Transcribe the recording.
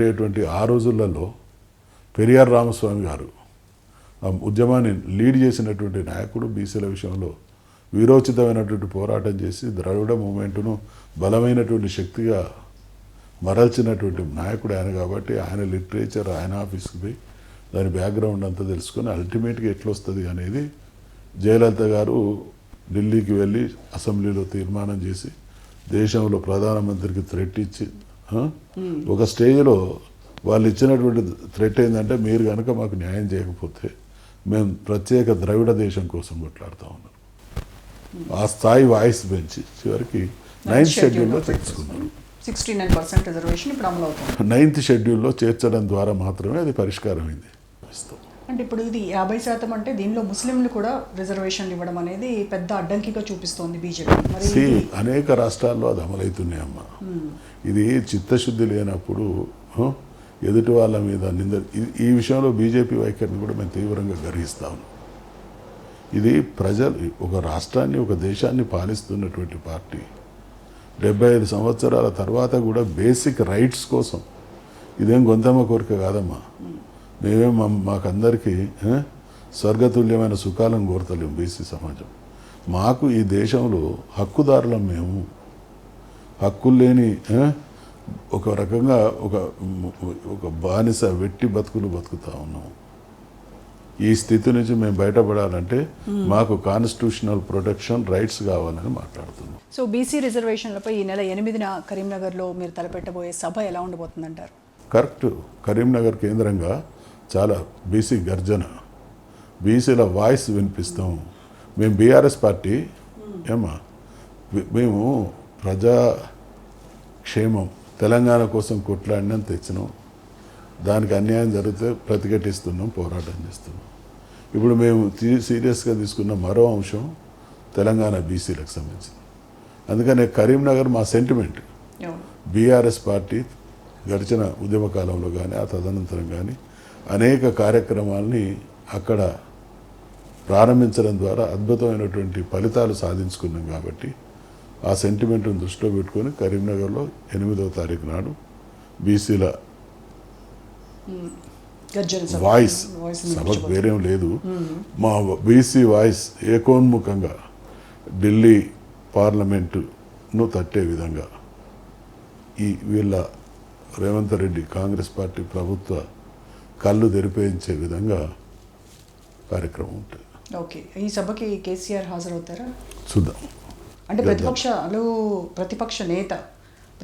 ఉండేటువంటి ఆ రోజులలో పెరియార్ రామస్వామి గారు ఆ ఉద్యమాన్ని లీడ్ చేసినటువంటి నాయకుడు. బీసీల విషయంలో వీరోచితమైనటువంటి పోరాటం చేసి ద్రవిడ మూమెంట్ను బలమైనటువంటి శక్తిగా మరల్చినటువంటి నాయకుడు ఆయన. కాబట్టి ఆయన లిటరేచర్, ఆయన ఆఫీస్కి పోయి దాని బ్యాక్గ్రౌండ్ అంతా తెలుసుకొని అల్టిమేట్గా ఎట్లా వస్తుంది అనేది జయలలిత గారు ఢిల్లీకి వెళ్ళి అసెంబ్లీలో తీర్మానం చేసి దేశంలో ప్రధానమంత్రికి థ్రెట్ ఇచ్చి ఒక స్టేజ్లో వాళ్ళు ఇచ్చినటువంటి థ్రెట్ ఏంటంటే, మీరు కనుక మాకు న్యాయం చేయకపోతే మేము ప్రత్యేక ద్రవిడ దేశం కోసం కొట్లాడుతూ ఉన్నాం. ఆ స్థాయి వాయిస్ పెంచి చివరికి 9th షెడ్యూల్లో చేర్చుకున్నారు. 69% రిజర్వేషన్ ఇప్పుడు అమలు అవుతుంది. 9th షెడ్యూల్లో చేర్చడం ద్వారా మాత్రమే అది పరిష్కారమైంది. అంటే ఇప్పుడు ఇది 50% అంటే దీనిలో ముస్లింలు కూడా రిజర్వేషన్లు ఇవ్వడం అనేది పెద్ద అడ్డంకిగా చూపిస్తోంది బీజేపీ. మరి అనేక రాష్ట్రాల్లో అది అమలవుతున్నాయమ్మా. ఇది చిత్తశుద్ధి లేనప్పుడు ఎదుటి వాళ్ళ మీద నింద. ఈ విషయంలో బీజేపీ వైఖరిని కూడా మేము తీవ్రంగా గర్హిస్తాము. ఇది ప్రజలు ఒక రాష్ట్రాన్ని, ఒక దేశాన్ని పాలిస్తున్నటువంటి పార్టీ 75 సంవత్సరాల తర్వాత కూడా బేసిక్ రైట్స్ కోసం, ఇదేం గొంతమ్మ కోరిక కాదమ్మా. మేమేం మాకందరికీ స్వర్గతుల్యమైన సుఖాలను కోరతలేము. బీసీ సమాజం మాకు ఈ దేశంలో హక్కుదారులం. మేము హక్కులు లేని ఒక రకంగా ఒక బానిస వెట్టి బతుకులు బతుకుతా ఉన్నాము. ఈ స్థితి నుంచి మేము బయటపడాలంటే మాకు కాన్స్టిట్యూషనల్ ప్రొటెక్షన్, రైట్స్ కావాలని మాట్లాడుతున్నాం. సో బీసీ రిజర్వేషన్లపై ఈ నెల 8న కరీంనగర్లో మీరు తలపెట్టబోయే సభ ఎలా ఉండబోతుందంటారు? కరెక్ట్. కరీంనగర్ కేంద్రంగా చాలా బీసీ గర్జన, బీసీల వాయిస్ వినిపిస్తాం. మేము బీఆర్ఎస్ పార్టీ మేము ప్రజాక్షేమం, తెలంగాణ కోసం కొట్లాడినం, తెచ్చినాం. దానికి అన్యాయం జరిగితే ప్రతిఘటిస్తున్నాం, పోరాటం చేస్తున్నాం. ఇప్పుడు మేము సీరియస్గా తీసుకున్న మరో అంశం తెలంగాణ బీసీలకు సంబంధించింది. అందుకనే కరీంనగర్ మా సెంటిమెంట్. బీఆర్ఎస్ పార్టీ గడిచిన ఉద్యమ కాలంలో కానీ ఆ తదనంతరం కానీ అనేక కార్యక్రమాలని అక్కడ ప్రారంభించడం ద్వారా అద్భుతమైనటువంటి ఫలితాలు సాధించుకున్నాం. కాబట్టి ఆ సెంటిమెంట్ను దృష్టిలో పెట్టుకొని కరీంనగర్లో 8వ తారీఖు నాడు బీసీల వాయిస్, సభకు వేరేం లేదు, మా బీసీ వాయిస్ ఏకోన్ముఖంగా ఢిల్లీ పార్లమెంటును తట్టే విధంగా వీళ్ళ రేవంత్ రెడ్డి కాంగ్రెస్ పార్టీ ప్రభుత్వ కళ్ళు తెరిపేయించే విధంగా కార్యక్రమం ఉంటుంది. ఓకే, ఈ సభకి కేసీఆర్ హాజరవుతారా? చూద్దాం. అంటే ప్రతిపక్ష నేత